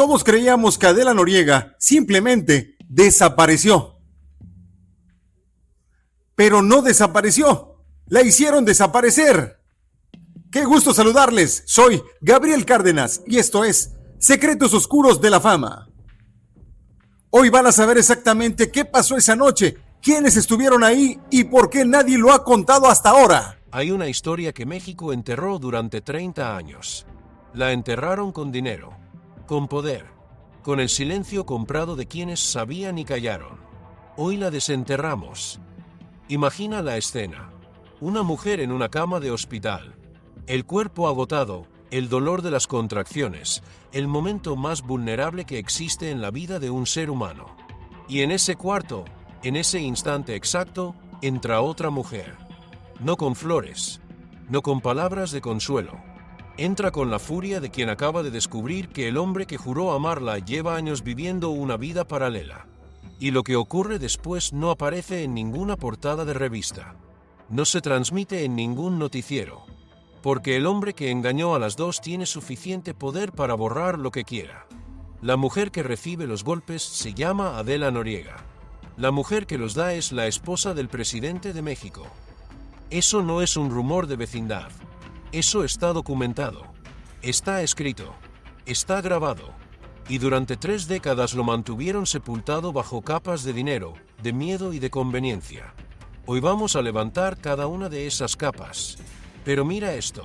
Todos creíamos que Adela Noriega simplemente desapareció. Pero no desapareció. La hicieron desaparecer. Qué gusto saludarles. Soy Gabriel Cárdenas y esto es Secretos Oscuros de la Fama. Hoy van a saber exactamente qué pasó esa noche, quiénes estuvieron ahí y por qué nadie lo ha contado hasta ahora. Hay una historia que México enterró durante 30 años. La enterraron con dinero, con poder, con el silencio comprado de quienes sabían y callaron. Hoy la desenterramos. Imagina la escena. Una mujer en una cama de hospital. El cuerpo agotado, el dolor de las contracciones, el momento más vulnerable que existe en la vida de un ser humano. Y en ese cuarto, en ese instante exacto, entra otra mujer. No con flores, no con palabras de consuelo. Entra con la furia de quien acaba de descubrir que el hombre que juró amarla lleva años viviendo una vida paralela. Y lo que ocurre después no aparece en ninguna portada de revista. No se transmite en ningún noticiero. Porque el hombre que engañó a las dos tiene suficiente poder para borrar lo que quiera. La mujer que recibe los golpes se llama Adela Noriega. La mujer que los da es la esposa del presidente de México. Eso no es un rumor de vecindad. Eso está documentado. Está escrito. Está grabado. Y durante 3 décadas lo mantuvieron sepultado bajo capas de dinero, de miedo y de conveniencia. Hoy vamos a levantar cada una de esas capas. Pero mira esto.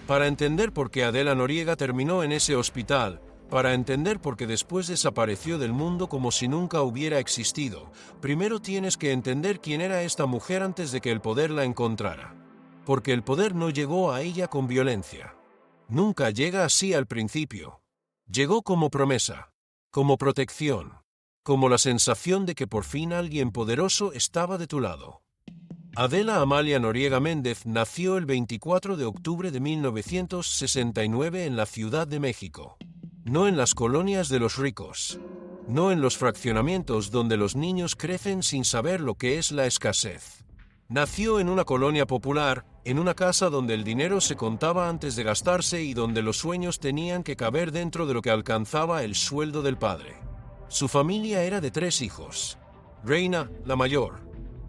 Para entender por qué Adela Noriega terminó en ese hospital, para entender por qué después desapareció del mundo como si nunca hubiera existido, primero tienes que entender quién era esta mujer antes de que el poder la encontrara. Porque el poder no llegó a ella con violencia. Nunca llega así al principio. Llegó como promesa, como protección, como la sensación de que por fin alguien poderoso estaba de tu lado. Adela Amalia Noriega Méndez nació el 24 de octubre de 1969 en la Ciudad de México. No en las colonias de los ricos. No en los fraccionamientos donde los niños crecen sin saber lo que es la escasez. Nació en una colonia popular, en una casa donde el dinero se contaba antes de gastarse y donde los sueños tenían que caber dentro de lo que alcanzaba el sueldo del padre. Su familia era de 3 hijos. Reina, la mayor.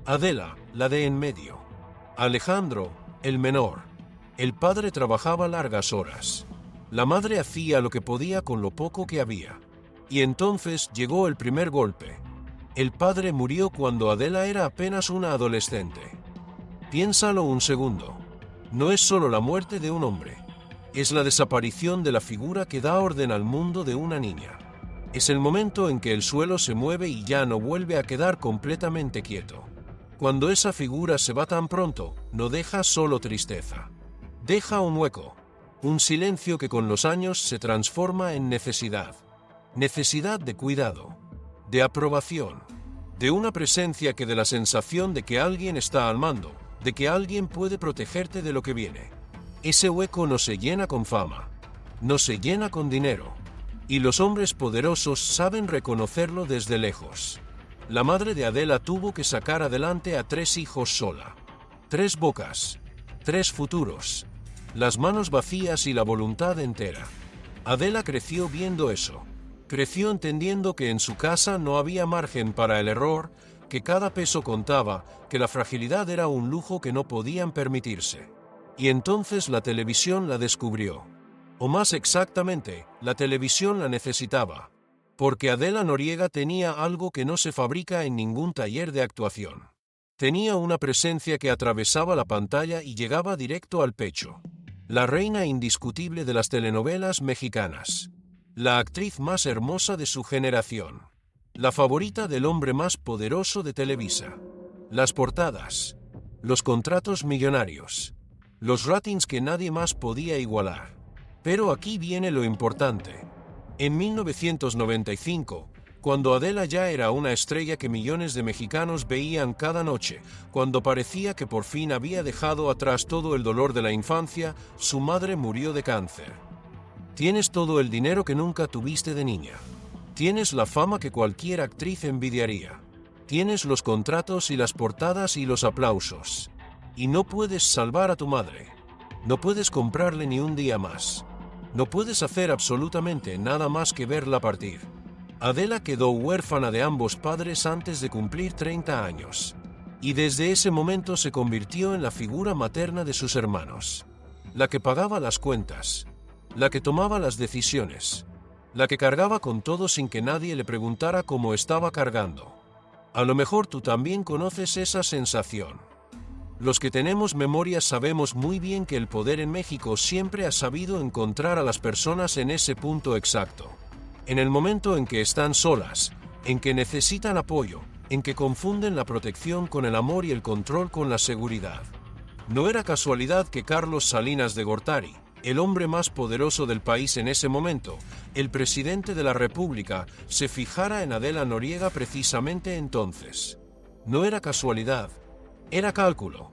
Adela, la de en medio. Alejandro, el menor. El padre trabajaba largas horas. La madre hacía lo que podía con lo poco que había. Y entonces llegó el primer golpe. El padre murió cuando Adela era apenas una adolescente. Piénsalo un segundo. No es solo la muerte de un hombre. Es la desaparición de la figura que da orden al mundo de una niña. Es el momento en que el suelo se mueve y ya no vuelve a quedar completamente quieto. Cuando esa figura se va tan pronto, no deja solo tristeza. Deja un hueco, un silencio que con los años se transforma en necesidad. Necesidad de cuidado, de aprobación, de una presencia que de la sensación de que alguien está al mando, de que alguien puede protegerte de lo que viene. Ese hueco no se llena con fama, no se llena con dinero, y los hombres poderosos saben reconocerlo desde lejos. La madre de Adela tuvo que sacar adelante a 3 hijos sola. 3 bocas, 3 futuros, las manos vacías y la voluntad entera. Adela creció viendo eso. Creció entendiendo que en su casa no había margen para el error, que cada peso contaba, que la fragilidad era un lujo que no podían permitirse. Y entonces la televisión la descubrió. O más exactamente, la televisión la necesitaba. Porque Adela Noriega tenía algo que no se fabrica en ningún taller de actuación. Tenía una presencia que atravesaba la pantalla y llegaba directo al pecho. La reina indiscutible de las telenovelas mexicanas. La actriz más hermosa de su generación. La favorita del hombre más poderoso de Televisa. Las portadas. Los contratos millonarios. Los ratings que nadie más podía igualar. Pero aquí viene lo importante. En 1995, cuando Adela ya era una estrella que millones de mexicanos veían cada noche, cuando parecía que por fin había dejado atrás todo el dolor de la infancia, su madre murió de cáncer. Tienes todo el dinero que nunca tuviste de niña. Tienes la fama que cualquier actriz envidiaría. Tienes los contratos y las portadas y los aplausos. Y no puedes salvar a tu madre. No puedes comprarle ni un día más. No puedes hacer absolutamente nada más que verla partir. Adela quedó huérfana de ambos padres antes de cumplir 30 años. Y desde ese momento se convirtió en la figura materna de sus hermanos. La que pagaba las cuentas. La que tomaba las decisiones. La que cargaba con todo sin que nadie le preguntara cómo estaba cargando. A lo mejor tú también conoces esa sensación. Los que tenemos memoria sabemos muy bien que el poder en México siempre ha sabido encontrar a las personas en ese punto exacto. En el momento en que están solas, en que necesitan apoyo, en que confunden la protección con el amor y el control con la seguridad. No era casualidad que Carlos Salinas de Gortari, el hombre más poderoso del país en ese momento, el presidente de la República, se fijara en Adela Noriega precisamente entonces. No era casualidad, era cálculo.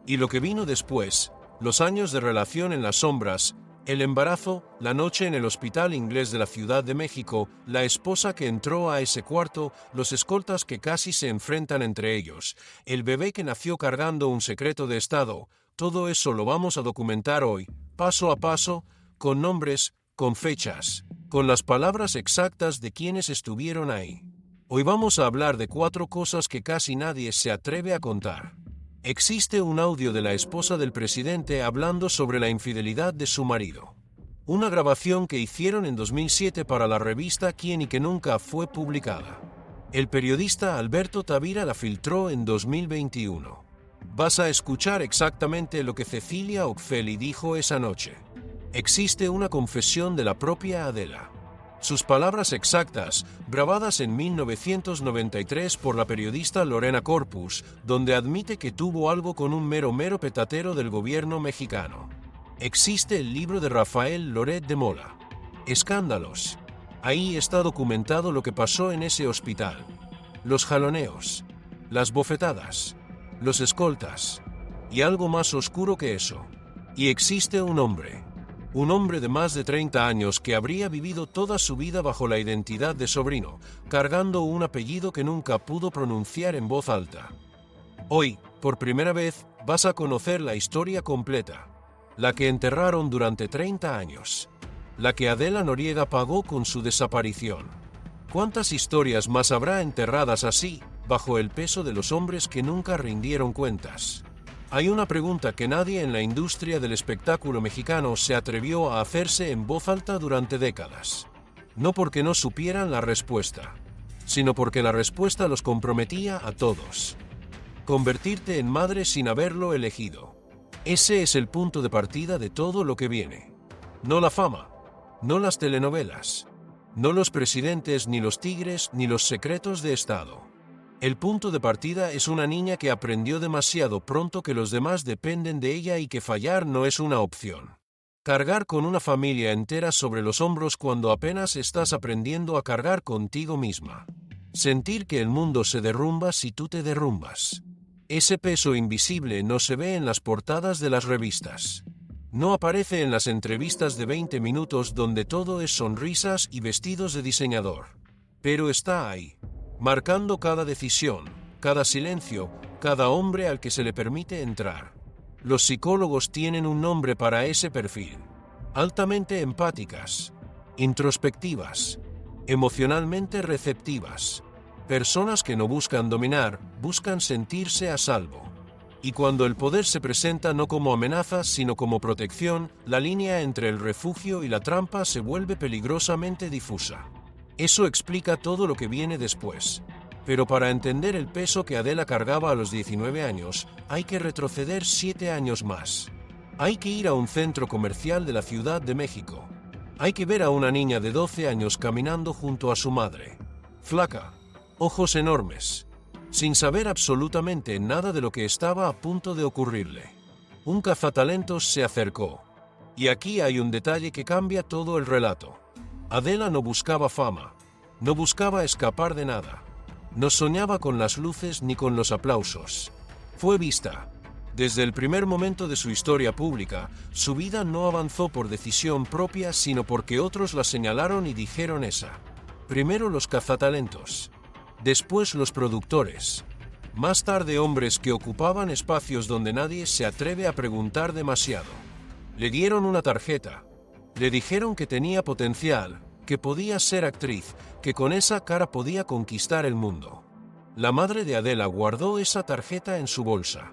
Y lo que vino después, los años de relación en las sombras, el embarazo, la noche en el hospital inglés de la Ciudad de México, la esposa que entró a ese cuarto, los escoltas que casi se enfrentan entre ellos, el bebé que nació cargando un secreto de Estado, todo eso lo vamos a documentar hoy, paso a paso, con nombres, con fechas, con las palabras exactas de quienes estuvieron ahí. Hoy vamos a hablar de 4 cosas que casi nadie se atreve a contar. Existe un audio de la esposa del presidente hablando sobre la infidelidad de su marido. Una grabación que hicieron en 2007 para la revista Quién y que nunca fue publicada. El periodista Alberto Tavira la filtró en 2021. Vas a escuchar exactamente lo que Cecilia Oxfeli dijo esa noche. Existe una confesión de la propia Adela. Sus palabras exactas, grabadas en 1993 por la periodista Lorena Corpus, donde admite que tuvo algo con un mero petatero del gobierno mexicano. Existe el libro de Rafael Loret de Mola. Escándalos. Ahí está documentado lo que pasó en ese hospital. Los jaloneos. Las bofetadas. Los escoltas. Y algo más oscuro que eso. Y existe un hombre de más de 30 años que habría vivido toda su vida bajo la identidad de sobrino, cargando un apellido que nunca pudo pronunciar en voz alta. Hoy, por primera vez, vas a conocer la historia completa, la que enterraron durante 30 años, la que Adela Noriega pagó con su desaparición. ¿Cuántas historias más habrá enterradas así, bajo el peso de los hombres que nunca rindieron cuentas? Hay una pregunta que nadie en la industria del espectáculo mexicano se atrevió a hacerse en voz alta durante décadas. No porque no supieran la respuesta, sino porque la respuesta los comprometía a todos. Convertirte en madre sin haberlo elegido. Ese es el punto de partida de todo lo que viene. No la fama, no las telenovelas, no los presidentes, ni los tigres, ni los secretos de Estado. El punto de partida es una niña que aprendió demasiado pronto que los demás dependen de ella y que fallar no es una opción. Cargar con una familia entera sobre los hombros cuando apenas estás aprendiendo a cargar contigo misma. Sentir que el mundo se derrumba si tú te derrumbas. Ese peso invisible no se ve en las portadas de las revistas. No aparece en las entrevistas de 20 minutos donde todo es sonrisas y vestidos de diseñador. Pero está ahí. Marcando cada decisión, cada silencio, cada hombre al que se le permite entrar. Los psicólogos tienen un nombre para ese perfil. Altamente empáticas, introspectivas, emocionalmente receptivas. Personas que no buscan dominar, buscan sentirse a salvo. Y cuando el poder se presenta no como amenaza, sino como protección, la línea entre el refugio y la trampa se vuelve peligrosamente difusa. Eso explica todo lo que viene después. Pero para entender el peso que Adela cargaba a los 19 años, hay que retroceder 7 años más. Hay que ir a un centro comercial de la Ciudad de México. Hay que ver a una niña de 12 años caminando junto a su madre. Flaca, ojos enormes, sin saber absolutamente nada de lo que estaba a punto de ocurrirle. Un cazatalentos se acercó. Y aquí hay un detalle que cambia todo el relato. Adela no buscaba fama, no buscaba escapar de nada, no soñaba con las luces ni con los aplausos. Fue vista. Desde el primer momento de su historia pública, su vida no avanzó por decisión propia, sino porque otros la señalaron y dijeron esa. Primero los cazatalentos, después los productores, más tarde hombres que ocupaban espacios donde nadie se atreve a preguntar demasiado. Le dieron una tarjeta. Le dijeron que tenía potencial, que podía ser actriz, que con esa cara podía conquistar el mundo. La madre de Adela guardó esa tarjeta en su bolsa.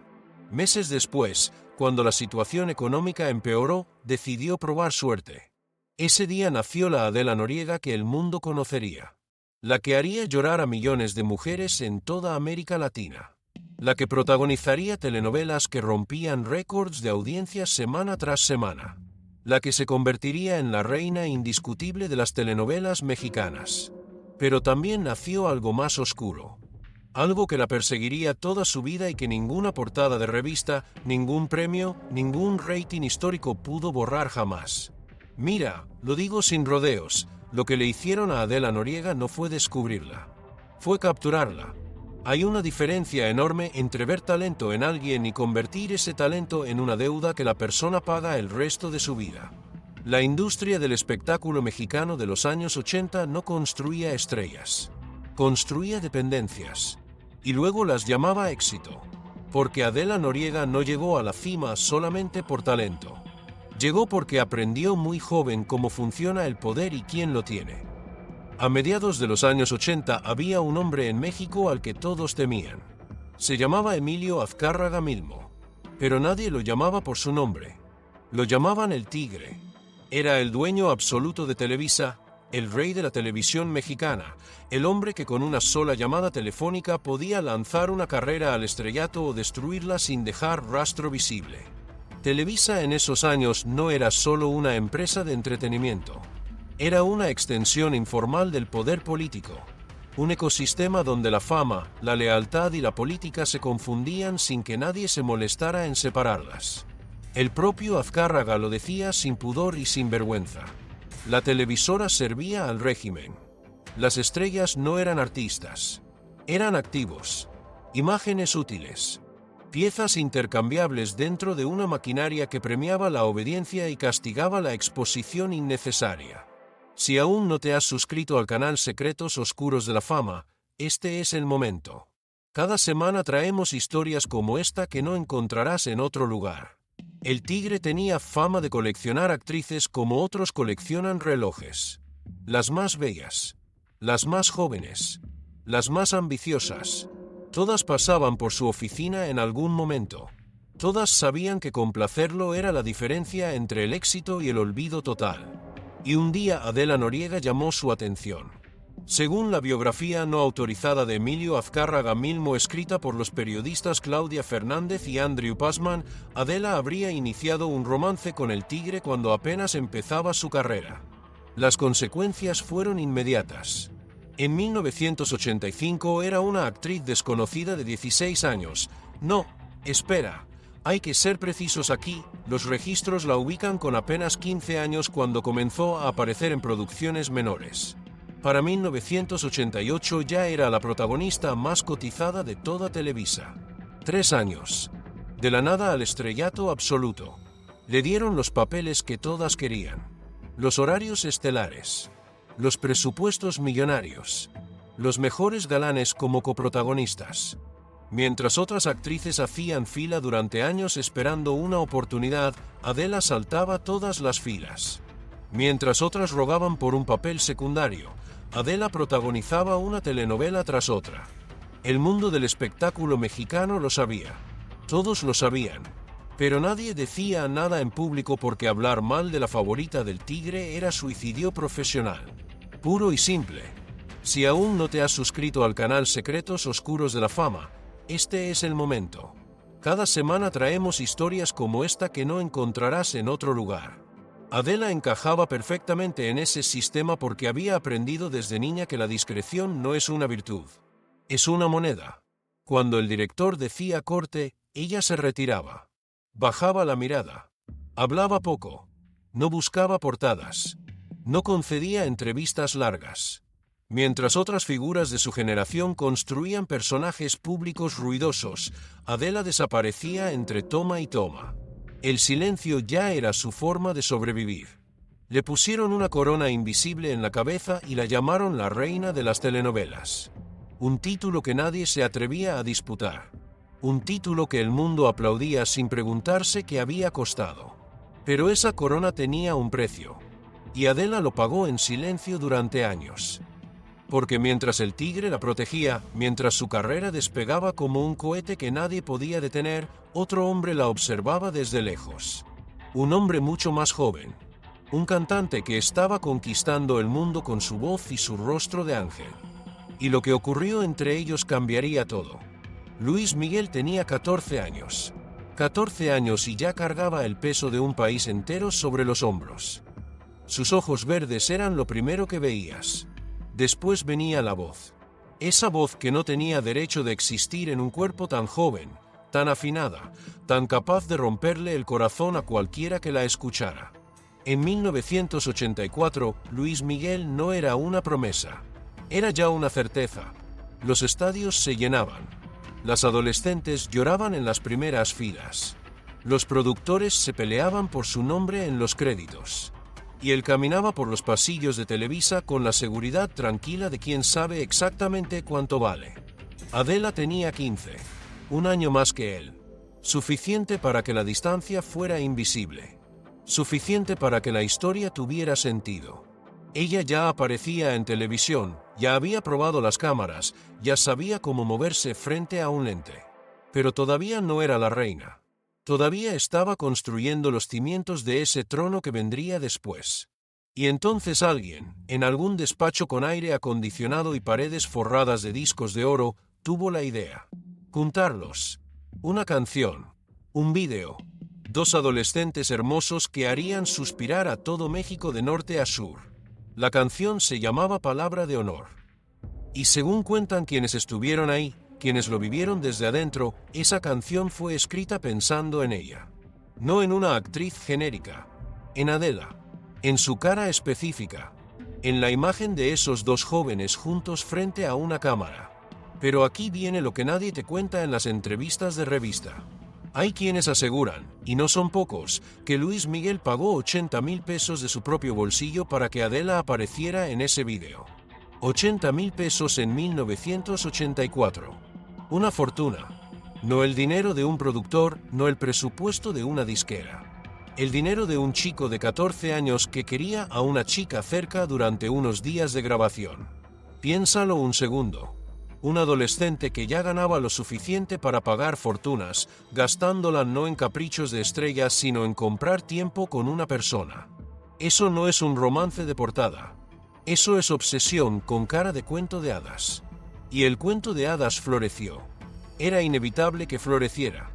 Meses después, cuando la situación económica empeoró, decidió probar suerte. Ese día nació la Adela Noriega que el mundo conocería. La que haría llorar a millones de mujeres en toda América Latina. La que protagonizaría telenovelas que rompían récords de audiencias semana tras semana. La que se convertiría en la reina indiscutible de las telenovelas mexicanas. Pero también nació algo más oscuro. Algo que la perseguiría toda su vida y que ninguna portada de revista, ningún premio, ningún rating histórico pudo borrar jamás. Mira, lo digo sin rodeos, lo que le hicieron a Adela Noriega no fue descubrirla. Fue capturarla. Hay una diferencia enorme entre ver talento en alguien y convertir ese talento en una deuda que la persona paga el resto de su vida. La industria del espectáculo mexicano de los años 80 no construía estrellas. Construía dependencias. Y luego las llamaba éxito. Porque Adela Noriega no llegó a la cima solamente por talento. Llegó porque aprendió muy joven cómo funciona el poder y quién lo tiene. A mediados de los años 80 había un hombre en México al que todos temían. Se llamaba Emilio Azcárraga Milmo. Pero nadie lo llamaba por su nombre. Lo llamaban el Tigre. Era el dueño absoluto de Televisa, el rey de la televisión mexicana, el hombre que con una sola llamada telefónica podía lanzar una carrera al estrellato o destruirla sin dejar rastro visible. Televisa en esos años no era solo una empresa de entretenimiento. Era una extensión informal del poder político. Un ecosistema donde la fama, la lealtad y la política se confundían sin que nadie se molestara en separarlas. El propio Azcárraga lo decía sin pudor y sin vergüenza. La televisora servía al régimen. Las estrellas no eran artistas. Eran activos. Imágenes útiles. Piezas intercambiables dentro de una maquinaria que premiaba la obediencia y castigaba la exposición innecesaria. Si aún no te has suscrito al canal Secretos Oscuros de la Fama, este es el momento. Cada semana traemos historias como esta que no encontrarás en otro lugar. El Tigre tenía fama de coleccionar actrices como otros coleccionan relojes. Las más bellas, las más jóvenes, las más ambiciosas. Todas pasaban por su oficina en algún momento. Todas sabían que complacerlo era la diferencia entre el éxito y el olvido total. Y un día Adela Noriega llamó su atención. Según la biografía no autorizada de Emilio Azcárraga Milmo escrita por los periodistas Claudia Fernández y Andrew Passman, Adela habría iniciado un romance con el Tigre cuando apenas empezaba su carrera. Las consecuencias fueron inmediatas. En 1985 era una actriz desconocida de 16 años. No, espera. Hay que ser precisos aquí, los registros la ubican con apenas 15 años cuando comenzó a aparecer en producciones menores. Para 1988 ya era la protagonista más cotizada de toda Televisa. 3 años. De la nada al estrellato absoluto. Le dieron los papeles que todas querían. Los horarios estelares. Los presupuestos millonarios. Los mejores galanes como coprotagonistas. Mientras otras actrices hacían fila durante años esperando una oportunidad, Adela saltaba todas las filas. Mientras otras rogaban por un papel secundario, Adela protagonizaba una telenovela tras otra. El mundo del espectáculo mexicano lo sabía. Todos lo sabían. Pero nadie decía nada en público porque hablar mal de la favorita del Tigre era suicidio profesional. Puro y simple. Si aún no te has suscrito al canal Secretos Oscuros de la Fama, este es el momento. Cada semana traemos historias como esta que no encontrarás en otro lugar. Adela encajaba perfectamente en ese sistema porque había aprendido desde niña que la discreción no es una virtud. Es una moneda. Cuando el director decía corte, ella se retiraba. Bajaba la mirada. Hablaba poco. No buscaba portadas. No concedía entrevistas largas. Mientras otras figuras de su generación construían personajes públicos ruidosos, Adela desaparecía entre toma y toma. El silencio ya era su forma de sobrevivir. Le pusieron una corona invisible en la cabeza y la llamaron la reina de las telenovelas. Un título que nadie se atrevía a disputar. Un título que el mundo aplaudía sin preguntarse qué había costado. Pero esa corona tenía un precio. Y Adela lo pagó en silencio durante años. Porque mientras el tigre la protegía, mientras su carrera despegaba como un cohete que nadie podía detener, otro hombre la observaba desde lejos. Un hombre mucho más joven. Un cantante que estaba conquistando el mundo con su voz y su rostro de ángel. Y lo que ocurrió entre ellos cambiaría todo. Luis Miguel tenía 14 años. 14 años y ya cargaba el peso de un país entero sobre los hombros. Sus ojos verdes eran lo primero que veías. Después venía la voz. Esa voz que no tenía derecho de existir en un cuerpo tan joven, tan afinada, tan capaz de romperle el corazón a cualquiera que la escuchara. En 1984, Luis Miguel no era una promesa. Era ya una certeza. Los estadios se llenaban. Las adolescentes lloraban en las primeras filas. Los productores se peleaban por su nombre en los créditos. Y él caminaba por los pasillos de Televisa con la seguridad tranquila de quien sabe exactamente cuánto vale. Adela tenía 15, un año más que él. Suficiente para que la distancia fuera invisible. Suficiente para que la historia tuviera sentido. Ella ya aparecía en televisión, ya había probado las cámaras, ya sabía cómo moverse frente a un lente. Pero todavía no era la reina. Todavía estaba construyendo los cimientos de ese trono que vendría después. Y entonces alguien, en algún despacho con aire acondicionado y paredes forradas de discos de oro, tuvo la idea. Juntarlos. Una canción. Un vídeo. Dos adolescentes hermosos que harían suspirar a todo México de norte a sur. La canción se llamaba Palabra de Honor. Y según cuentan quienes estuvieron ahí, quienes lo vivieron desde adentro, esa canción fue escrita pensando en ella. No en una actriz genérica. En Adela. En su cara específica. En la imagen de esos dos jóvenes juntos frente a una cámara. Pero aquí viene lo que nadie te cuenta en las entrevistas de revista. Hay quienes aseguran, y no son pocos, que Luis Miguel pagó 80,000 pesos de su propio bolsillo para que Adela apareciera en ese vídeo. 80,000 pesos en 1984. Una fortuna. No el dinero de un productor, no el presupuesto de una disquera. El dinero de un chico de 14 años que quería a una chica cerca durante unos días de grabación. Piénsalo un segundo. Un adolescente que ya ganaba lo suficiente para pagar fortunas, gastándola no en caprichos de estrellas sino en comprar tiempo con una persona. Eso no es un romance de portada. Eso es obsesión con cara de cuento de hadas. Y el cuento de hadas floreció. Era inevitable que floreciera.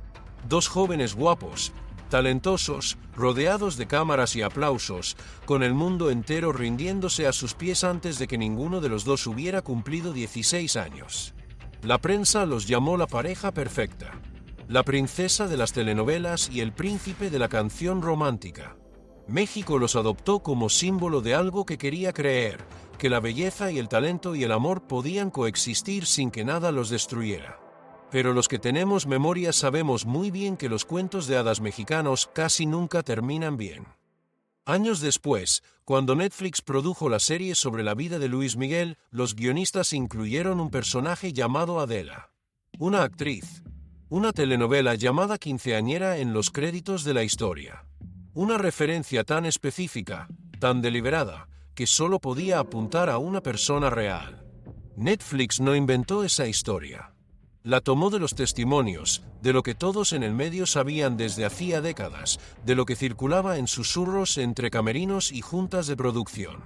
Dos jóvenes guapos, talentosos, rodeados de cámaras y aplausos, con el mundo entero rindiéndose a sus pies antes de que ninguno de los dos hubiera cumplido 16 años. La prensa los llamó la pareja perfecta. La princesa de las telenovelas y el príncipe de la canción romántica. México los adoptó como símbolo de algo que quería creer, que la belleza y el talento y el amor podían coexistir sin que nada los destruyera. Pero los que tenemos memoria sabemos muy bien que los cuentos de hadas mexicanos casi nunca terminan bien. Años después, cuando Netflix produjo la serie sobre la vida de Luis Miguel, los guionistas incluyeron un personaje llamado Adela. Una actriz. Una telenovela llamada Quinceañera en los créditos de la historia. Una referencia tan específica, tan deliberada, que solo podía apuntar a una persona real. Netflix no inventó esa historia. La tomó de los testimonios, de lo que todos en el medio sabían desde hacía décadas, de lo que circulaba en susurros entre camerinos y juntas de producción.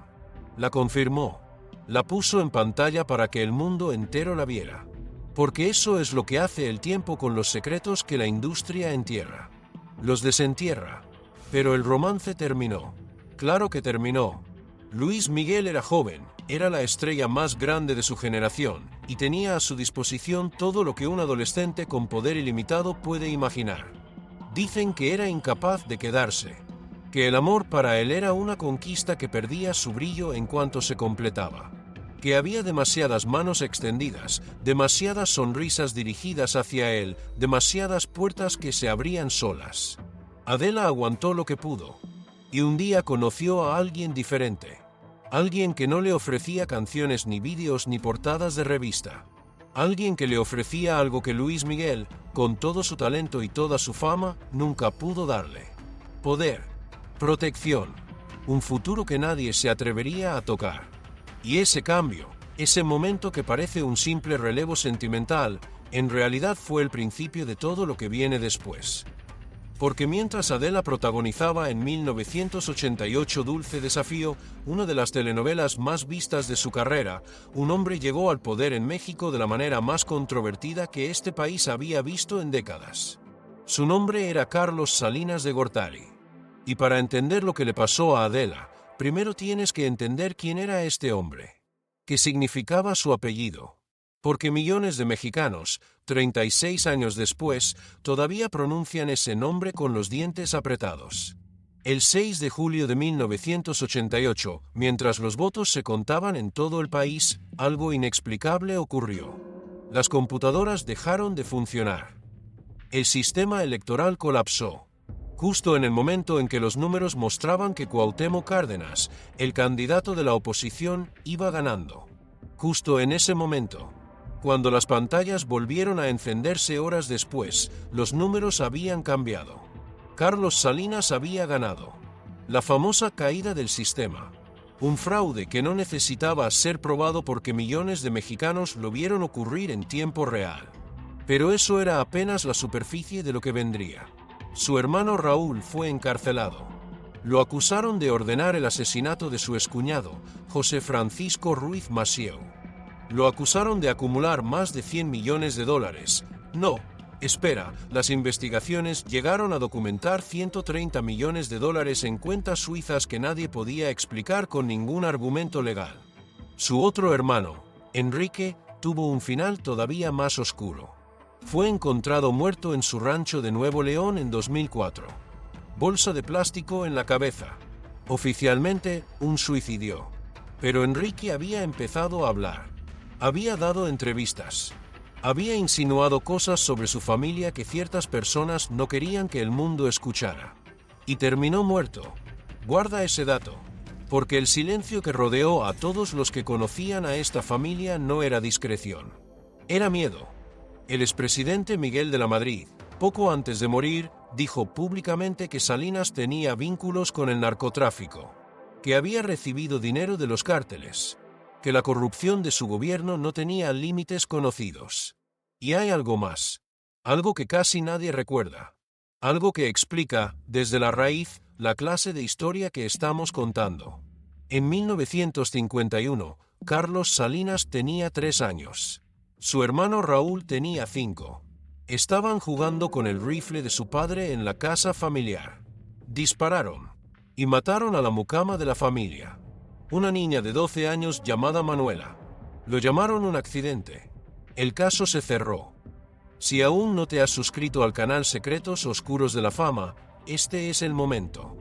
La confirmó. La puso en pantalla para que el mundo entero la viera. Porque eso es lo que hace el tiempo con los secretos que la industria entierra. Los desentierra. Pero el romance terminó. Claro que terminó. Luis Miguel era joven, era la estrella más grande de su generación, y tenía a su disposición todo lo que un adolescente con poder ilimitado puede imaginar. Dicen que era incapaz de quedarse, que el amor para él era una conquista que perdía su brillo en cuanto se completaba, que había demasiadas manos extendidas, demasiadas sonrisas dirigidas hacia él, demasiadas puertas que se abrían solas. Adela aguantó lo que pudo. Y un día conoció a alguien diferente. Alguien que no le ofrecía canciones ni vídeos ni portadas de revista. Alguien que le ofrecía algo que Luis Miguel, con todo su talento y toda su fama, nunca pudo darle. Poder, protección, un futuro que nadie se atrevería a tocar. Y ese cambio, ese momento que parece un simple relevo sentimental, en realidad fue el principio de todo lo que viene después. Porque mientras Adela protagonizaba en 1988 Dulce Desafío, una de las telenovelas más vistas de su carrera, un hombre llegó al poder en México de la manera más controvertida que este país había visto en décadas. Su nombre era Carlos Salinas de Gortari. Y para entender lo que le pasó a Adela, primero tienes que entender quién era este hombre. ¿Qué significaba su apellido? Porque millones de mexicanos, 36 años después, todavía pronuncian ese nombre con los dientes apretados. El 6 de julio de 1988, mientras los votos se contaban en todo el país, algo inexplicable ocurrió. Las computadoras dejaron de funcionar. El sistema electoral colapsó. Justo en el momento en que los números mostraban que Cuauhtémoc Cárdenas, el candidato de la oposición, iba ganando. Justo en ese momento. Cuando las pantallas volvieron a encenderse horas después, los números habían cambiado. Carlos Salinas había ganado. La famosa caída del sistema. Un fraude que no necesitaba ser probado porque millones de mexicanos lo vieron ocurrir en tiempo real. Pero eso era apenas la superficie de lo que vendría. Su hermano Raúl fue encarcelado. Lo acusaron de ordenar el asesinato de su excuñado, José Francisco Ruiz Massieu. Lo acusaron de acumular más de 100 millones de dólares. No, espera, las investigaciones llegaron a documentar 130 millones de dólares en cuentas suizas que nadie podía explicar con ningún argumento legal. Su otro hermano, Enrique, tuvo un final todavía más oscuro. Fue encontrado muerto en su rancho de Nuevo León en 2004. Bolsa de plástico en la cabeza. Oficialmente, un suicidio. Pero Enrique había empezado a hablar. Había dado entrevistas. Había insinuado cosas sobre su familia que ciertas personas no querían que el mundo escuchara. Y terminó muerto. Guarda ese dato. Porque el silencio que rodeó a todos los que conocían a esta familia no era discreción. Era miedo. El expresidente Miguel de la Madrid, poco antes de morir, dijo públicamente que Salinas tenía vínculos con el narcotráfico. Que había recibido dinero de los cárteles. Que la corrupción de su gobierno no tenía límites conocidos. Y hay algo más. Algo que casi nadie recuerda. Algo que explica, desde la raíz, la clase de historia que estamos contando. En 1951, Carlos Salinas tenía 3 años. Su hermano Raúl tenía 5. Estaban jugando con el rifle de su padre en la casa familiar. Dispararon. Y mataron a la mucama de la familia. Una niña de 12 años llamada Manuela. Lo llamaron un accidente. El caso se cerró. Si aún no te has suscrito al canal Secretos Oscuros de la Fama, este es el momento.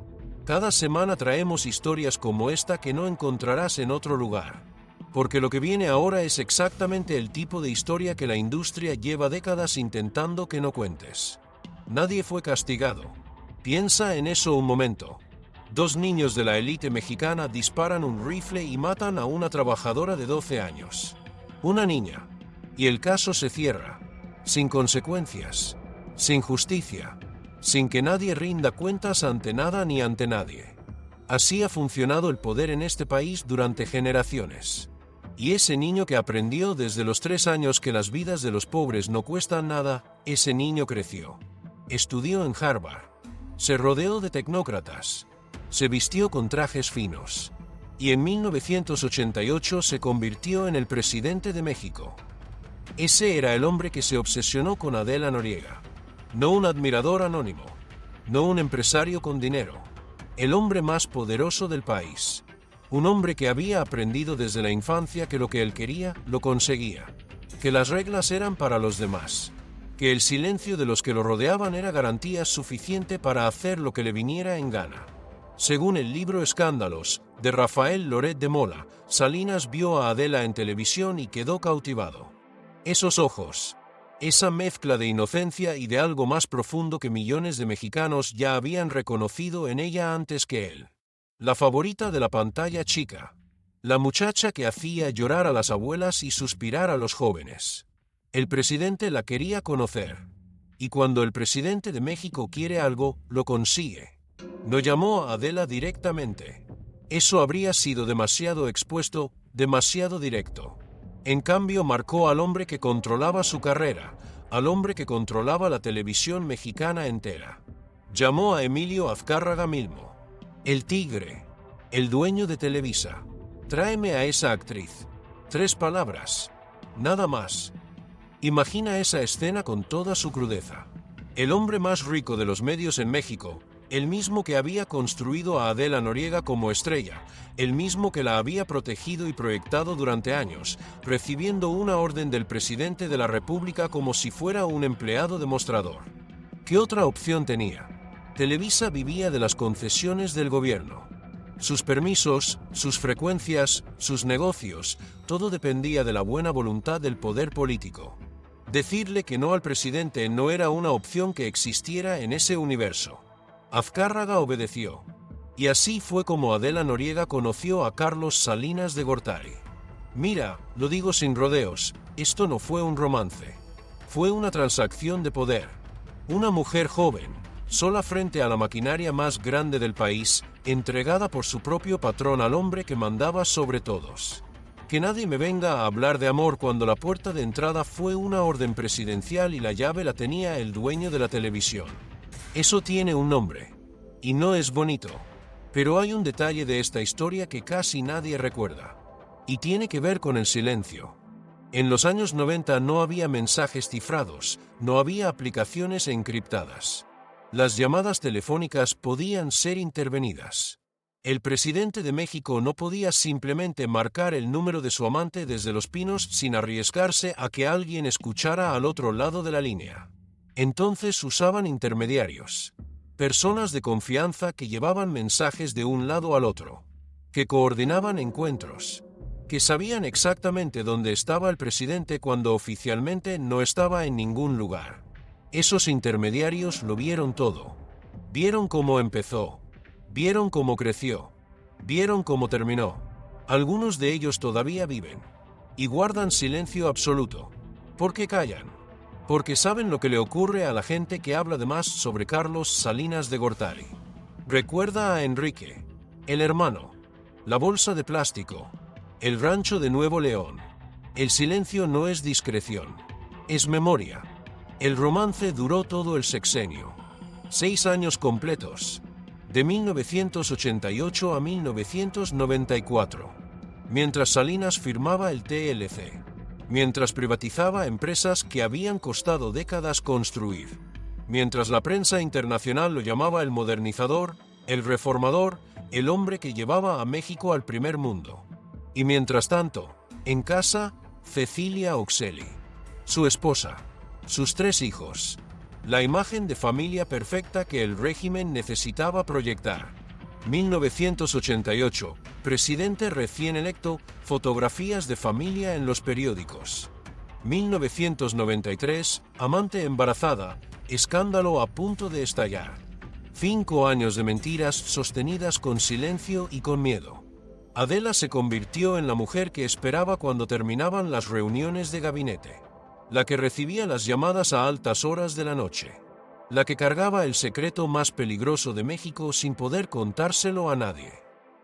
Cada semana traemos historias como esta que no encontrarás en otro lugar. Porque lo que viene ahora es exactamente el tipo de historia que la industria lleva décadas intentando que no cuentes. Nadie fue castigado. Piensa en eso un momento. 2 niños de la élite mexicana disparan un rifle y matan a una trabajadora de 12 años. Una niña. Y el caso se cierra. Sin consecuencias. Sin justicia. Sin que nadie rinda cuentas ante nada ni ante nadie. Así ha funcionado el poder en este país durante generaciones. Y ese niño que aprendió desde los 3 años que las vidas de los pobres no cuestan nada, ese niño creció. Estudió en Harvard. Se rodeó de tecnócratas. Se vistió con trajes finos. Y en 1988 se convirtió en el presidente de México. Ese era el hombre que se obsesionó con Adela Noriega. No un admirador anónimo. No un empresario con dinero. El hombre más poderoso del país. Un hombre que había aprendido desde la infancia que lo que él quería, lo conseguía. Que las reglas eran para los demás. Que el silencio de los que lo rodeaban era garantía suficiente para hacer lo que le viniera en gana. Según el libro Escándalos, de Rafael Loret de Mola, Salinas vio a Adela en televisión y quedó cautivado. Esos ojos, esa mezcla de inocencia y de algo más profundo que millones de mexicanos ya habían reconocido en ella antes que él. La favorita de la pantalla chica. La muchacha que hacía llorar a las abuelas y suspirar a los jóvenes. El presidente la quería conocer. Y cuando el presidente de México quiere algo, lo consigue. No llamó a Adela directamente. Eso habría sido demasiado expuesto, demasiado directo. En cambio, marcó al hombre que controlaba su carrera, al hombre que controlaba la televisión mexicana entera. Llamó a Emilio Azcárraga Milmo. El tigre. El dueño de Televisa. Tráeme a esa actriz. 3 palabras. Nada más. Imagina esa escena con toda su crudeza. El hombre más rico de los medios en México, el mismo que había construido a Adela Noriega como estrella, el mismo que la había protegido y proyectado durante años, recibiendo una orden del presidente de la República como si fuera un empleado de mostrador. ¿Qué otra opción tenía? Televisa vivía de las concesiones del gobierno. Sus permisos, sus frecuencias, sus negocios, todo dependía de la buena voluntad del poder político. Decirle que no al presidente no era una opción que existiera en ese universo. Azcárraga obedeció. Y así fue como Adela Noriega conoció a Carlos Salinas de Gortari. Mira, lo digo sin rodeos, esto no fue un romance. Fue una transacción de poder. Una mujer joven, sola frente a la maquinaria más grande del país, entregada por su propio patrón al hombre que mandaba sobre todos. Que nadie me venga a hablar de amor cuando la puerta de entrada fue una orden presidencial y la llave la tenía el dueño de la televisión. Eso tiene un nombre. Y no es bonito. Pero hay un detalle de esta historia que casi nadie recuerda. Y tiene que ver con el silencio. En los años 90 no había mensajes cifrados, no había aplicaciones encriptadas. Las llamadas telefónicas podían ser intervenidas. El presidente de México no podía simplemente marcar el número de su amante desde Los Pinos sin arriesgarse a que alguien escuchara al otro lado de la línea. Entonces usaban intermediarios. Personas de confianza que llevaban mensajes de un lado al otro. Que coordinaban encuentros. Que sabían exactamente dónde estaba el presidente cuando oficialmente no estaba en ningún lugar. Esos intermediarios lo vieron todo. Vieron cómo empezó. Vieron cómo creció. Vieron cómo terminó. Algunos de ellos todavía viven. Y guardan silencio absoluto. ¿Por qué callan? Porque saben lo que le ocurre a la gente que habla de más sobre Carlos Salinas de Gortari. Recuerda a Enrique, el hermano, la bolsa de plástico, el rancho de Nuevo León. El silencio no es discreción, es memoria. El romance duró todo el sexenio. 6 años completos. De 1988 a 1994. Mientras Salinas firmaba el TLC. Mientras privatizaba empresas que habían costado décadas construir. Mientras la prensa internacional lo llamaba el modernizador, el reformador, el hombre que llevaba a México al primer mundo. Y mientras tanto, en casa, Cecilia Oxeli, su esposa, sus 3 hijos, la imagen de familia perfecta que el régimen necesitaba proyectar. 1988, presidente recién electo, fotografías de familia en los periódicos. 1993, amante embarazada, escándalo a punto de estallar. 5 años de mentiras sostenidas con silencio y con miedo. Adela se convirtió en la mujer que esperaba cuando terminaban las reuniones de gabinete. La que recibía las llamadas a altas horas de la noche. La que cargaba el secreto más peligroso de México sin poder contárselo a nadie.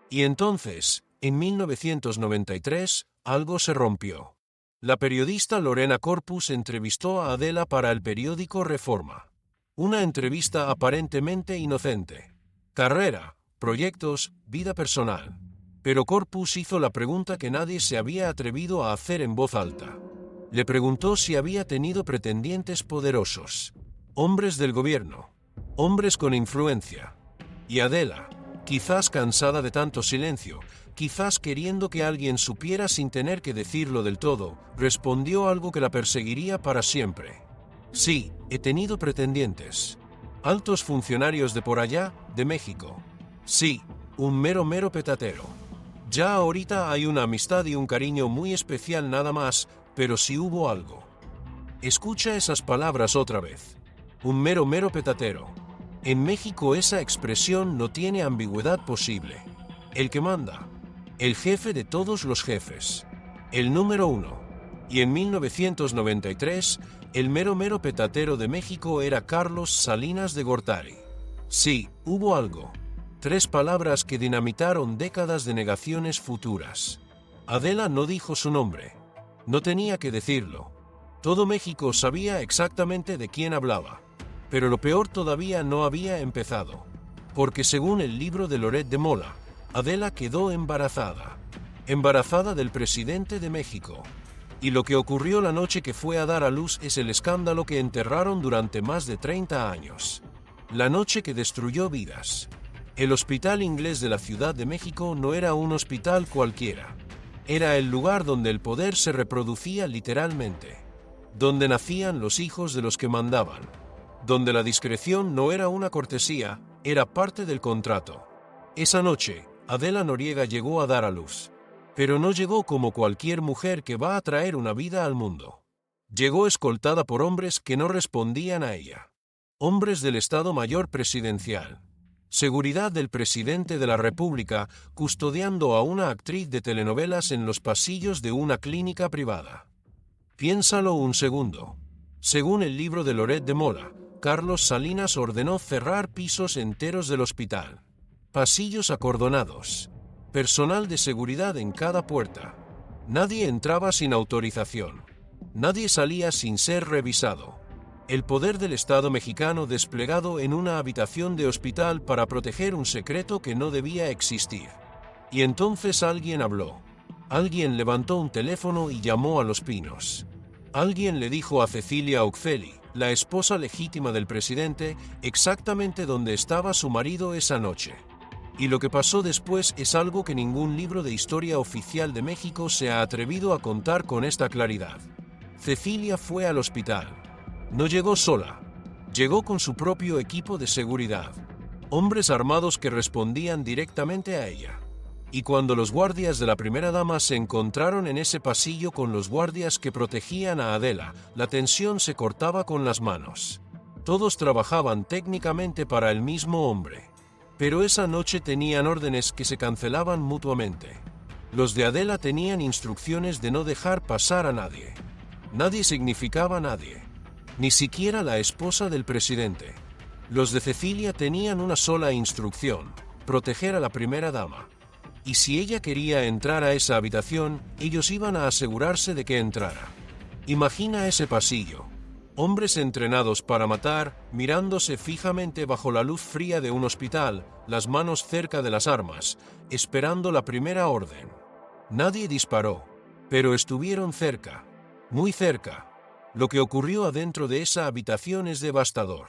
Y entonces, en 1993, algo se rompió. La periodista Lorena Corpus entrevistó a Adela para el periódico Reforma. Una entrevista aparentemente inocente. Carrera, proyectos, vida personal. Pero Corpus hizo la pregunta que nadie se había atrevido a hacer en voz alta. Le preguntó si había tenido pretendientes poderosos. Hombres del gobierno. Hombres con influencia. Y Adela, quizás cansada de tanto silencio, quizás queriendo que alguien supiera sin tener que decirlo del todo, respondió algo que la perseguiría para siempre. Sí, he tenido pretendientes. Altos funcionarios de por allá, de México. Sí, un mero petatero. Ya ahorita hay una amistad y un cariño muy especial nada más, pero sí hubo algo. Escucha esas palabras otra vez. Un mero petatero. En México esa expresión no tiene ambigüedad posible. El que manda. El jefe de todos los jefes. El número 1. Y en 1993, el mero petatero de México era Carlos Salinas de Gortari. Sí, hubo algo. 3 palabras que dinamitaron décadas de negaciones futuras. Adela no dijo su nombre. No tenía que decirlo. Todo México sabía exactamente de quién hablaba. Pero lo peor todavía no había empezado. Porque según el libro de Loret de Mola, Adela quedó embarazada. Embarazada del presidente de México. Y lo que ocurrió la noche que fue a dar a luz es el escándalo que enterraron durante más de 30 años. La noche que destruyó vidas. El Hospital Inglés de la Ciudad de México no era un hospital cualquiera. Era el lugar donde el poder se reproducía literalmente. Donde nacían los hijos de los que mandaban. Donde la discreción no era una cortesía, era parte del contrato. Esa noche, Adela Noriega llegó a dar a luz. Pero no llegó como cualquier mujer que va a traer una vida al mundo. Llegó escoltada por hombres que no respondían a ella. Hombres del Estado Mayor Presidencial. Seguridad del presidente de la República custodiando a una actriz de telenovelas en los pasillos de una clínica privada. Piénsalo un segundo. Según el libro de Loret de Mola, Carlos Salinas ordenó cerrar pisos enteros del hospital. Pasillos acordonados. Personal de seguridad en cada puerta. Nadie entraba sin autorización. Nadie salía sin ser revisado. El poder del Estado mexicano desplegado en una habitación de hospital para proteger un secreto que no debía existir. Y entonces alguien habló. Alguien levantó un teléfono y llamó a Los Pinos. Alguien le dijo a Cecilia Oxfeli, la esposa legítima del presidente, exactamente dónde estaba su marido esa noche. Y lo que pasó después es algo que ningún libro de historia oficial de México se ha atrevido a contar con esta claridad. Cecilia fue al hospital. No llegó sola. Llegó con su propio equipo de seguridad. Hombres armados que respondían directamente a ella. Y cuando los guardias de la primera dama se encontraron en ese pasillo con los guardias que protegían a Adela, la tensión se cortaba con las manos. Todos trabajaban técnicamente para el mismo hombre. Pero esa noche tenían órdenes que se cancelaban mutuamente. Los de Adela tenían instrucciones de no dejar pasar a nadie. Nadie significaba nadie. Ni siquiera la esposa del presidente. Los de Cecilia tenían una sola instrucción: proteger a la primera dama. Y si ella quería entrar a esa habitación, ellos iban a asegurarse de que entrara. Imagina ese pasillo. Hombres entrenados para matar, mirándose fijamente bajo la luz fría de un hospital, las manos cerca de las armas, esperando la primera orden. Nadie disparó, pero estuvieron cerca, muy cerca. Lo que ocurrió adentro de esa habitación es devastador.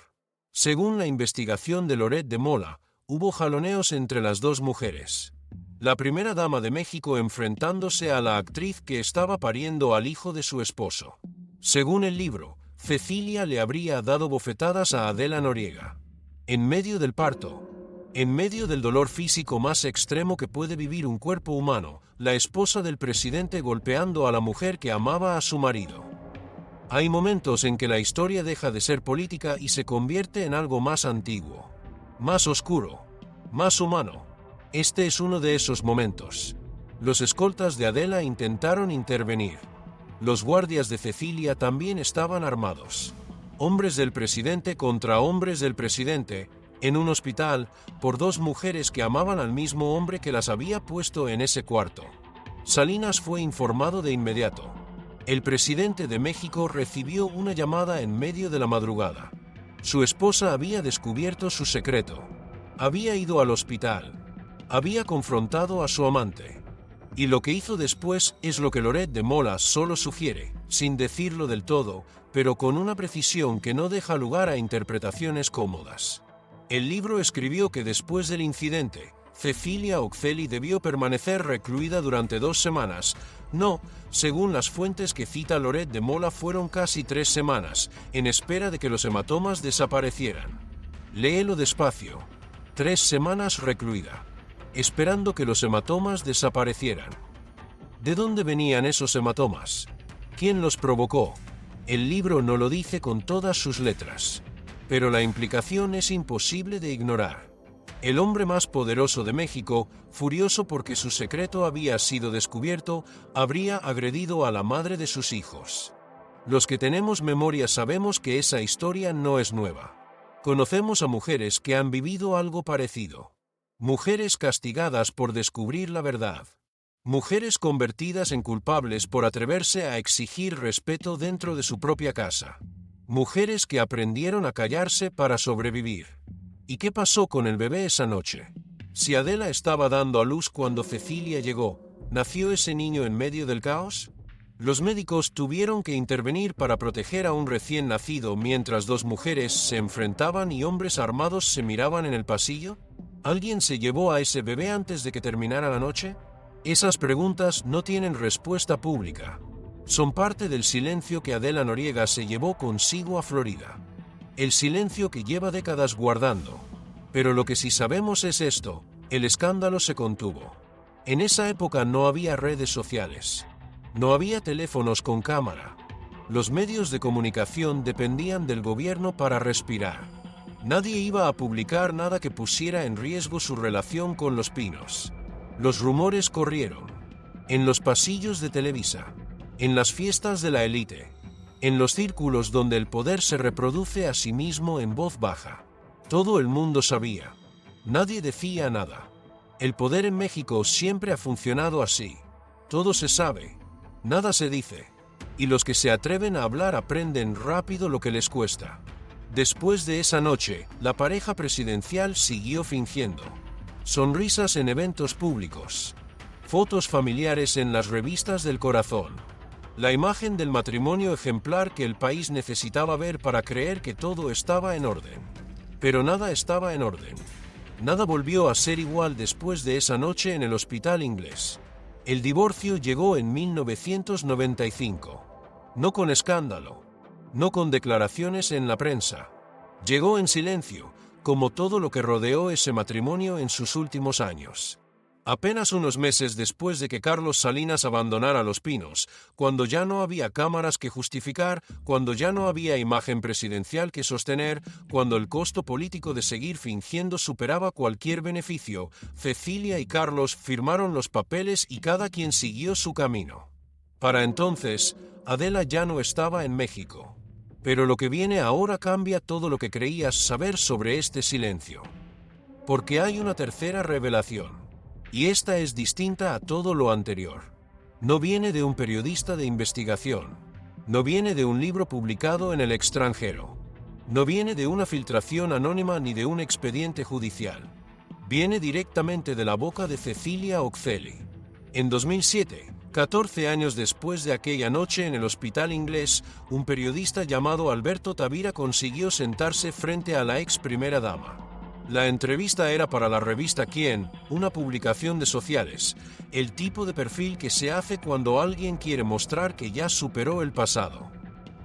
Según la investigación de Loret de Mola, hubo jaloneos entre las dos mujeres. La primera dama de México enfrentándose a la actriz que estaba pariendo al hijo de su esposo. Según el libro, Cecilia le habría dado bofetadas a Adela Noriega. En medio del parto, en medio del dolor físico más extremo que puede vivir un cuerpo humano, la esposa del presidente golpeando a la mujer que amaba a su marido. Hay momentos en que la historia deja de ser política y se convierte en algo más antiguo, más oscuro, más humano. Este es uno de esos momentos. Los escoltas de Adela intentaron intervenir. Los guardias de Cecilia también estaban armados. Hombres del presidente contra hombres del presidente, en un hospital, por dos mujeres que amaban al mismo hombre que las había puesto en ese cuarto. Salinas fue informado de inmediato. El presidente de México recibió una llamada en medio de la madrugada. Su esposa había descubierto su secreto. Había ido al hospital. Había confrontado a su amante. Y lo que hizo después es lo que Loret de Mola solo sugiere, sin decirlo del todo, pero con una precisión que no deja lugar a interpretaciones cómodas. El libro escribió que después del incidente, Cecilia Oxfeli debió permanecer recluida durante 2 semanas. No, según las fuentes que cita Loret de Mola fueron casi 3 semanas, en espera de que los hematomas desaparecieran. Léelo despacio. 3 semanas recluida, esperando que los hematomas desaparecieran. ¿De dónde venían esos hematomas? ¿Quién los provocó? El libro no lo dice con todas sus letras, pero la implicación es imposible de ignorar. El hombre más poderoso de México, furioso porque su secreto había sido descubierto, habría agredido a la madre de sus hijos. Los que tenemos memoria sabemos que esa historia no es nueva. Conocemos a mujeres que han vivido algo parecido. Mujeres castigadas por descubrir la verdad. Mujeres convertidas en culpables por atreverse a exigir respeto dentro de su propia casa. Mujeres que aprendieron a callarse para sobrevivir. ¿Y qué pasó con el bebé esa noche? Si Adela estaba dando a luz cuando Cecilia llegó, ¿nació ese niño en medio del caos? Los médicos tuvieron que intervenir para proteger a un recién nacido mientras dos mujeres se enfrentaban y hombres armados se miraban en el pasillo. ¿Alguien se llevó a ese bebé antes de que terminara la noche? Esas preguntas no tienen respuesta pública. Son parte del silencio que Adela Noriega se llevó consigo a Florida. El silencio que lleva décadas guardando. Pero lo que sí sabemos es esto: el escándalo se contuvo. En esa época no había redes sociales. No había teléfonos con cámara. Los medios de comunicación dependían del gobierno para respirar. Nadie iba a publicar nada que pusiera en riesgo su relación con Los Pinos. Los rumores corrieron. En los pasillos de Televisa. En las fiestas de la élite. En los círculos donde el poder se reproduce a sí mismo en voz baja. Todo el mundo sabía. Nadie decía nada. El poder en México siempre ha funcionado así. Todo se sabe. Nada se dice. Y los que se atreven a hablar aprenden rápido lo que les cuesta. Después de esa noche, la pareja presidencial siguió fingiendo. Sonrisas en eventos públicos. Fotos familiares en las revistas del corazón. La imagen del matrimonio ejemplar que el país necesitaba ver para creer que todo estaba en orden. Pero nada estaba en orden. Nada volvió a ser igual después de esa noche en el Hospital Inglés. El divorcio llegó en 1995. No con escándalo. No con declaraciones en la prensa. Llegó en silencio, como todo lo que rodeó ese matrimonio en sus últimos años. Apenas unos meses después de que Carlos Salinas abandonara Los Pinos, cuando ya no había cámaras que justificar, cuando ya no había imagen presidencial que sostener, cuando el costo político de seguir fingiendo superaba cualquier beneficio, Cecilia y Carlos firmaron los papeles y cada quien siguió su camino. Para entonces, Adela ya no estaba en México. Pero lo que viene ahora cambia todo lo que creías saber sobre este silencio. Porque hay una tercera revelación. Y esta es distinta a todo lo anterior. No viene de un periodista de investigación. No viene de un libro publicado en el extranjero. No viene de una filtración anónima ni de un expediente judicial. Viene directamente de la boca de Cecilia Oczeli. En 2007, 14 años después de aquella noche en el Hospital Inglés, un periodista llamado Alberto Tavira consiguió sentarse frente a la ex primera dama. La entrevista era para la revista Quién, una publicación de sociales, el tipo de perfil que se hace cuando alguien quiere mostrar que ya superó el pasado.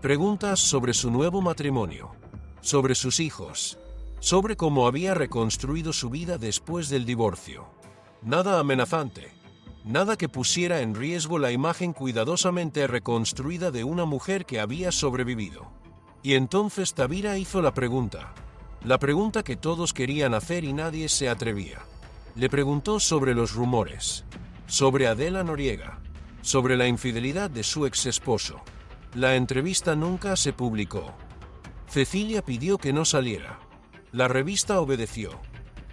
Preguntas sobre su nuevo matrimonio, sobre sus hijos, sobre cómo había reconstruido su vida después del divorcio. Nada amenazante, nada que pusiera en riesgo la imagen cuidadosamente reconstruida de una mujer que había sobrevivido. Y entonces Tavira hizo la pregunta que todos querían hacer y nadie se atrevía. Le preguntó sobre los rumores, sobre Adela Noriega, sobre la infidelidad de su ex esposo. La entrevista nunca se publicó. Cecilia pidió que no saliera. La revista obedeció.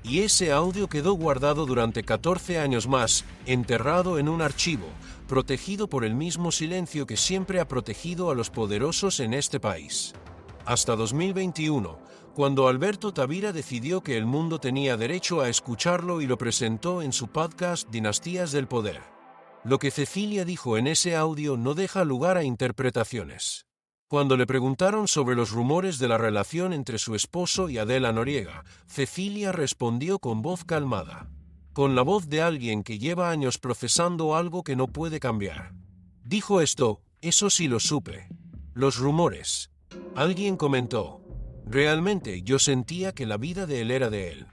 Y ese audio quedó guardado durante 14 años más, enterrado en un archivo, protegido por el mismo silencio que siempre ha protegido a los poderosos en este país. Hasta 2021, cuando Alberto Tavira decidió que el mundo tenía derecho a escucharlo y lo presentó en su podcast Dinastías del Poder. Lo que Cecilia dijo en ese audio no deja lugar a interpretaciones. Cuando le preguntaron sobre los rumores de la relación entre su esposo y Adela Noriega, Cecilia respondió con voz calmada, con la voz de alguien que lleva años procesando algo que no puede cambiar. Dijo esto: eso sí lo supe. Los rumores. Alguien comentó: realmente yo sentía que la vida de él era de él.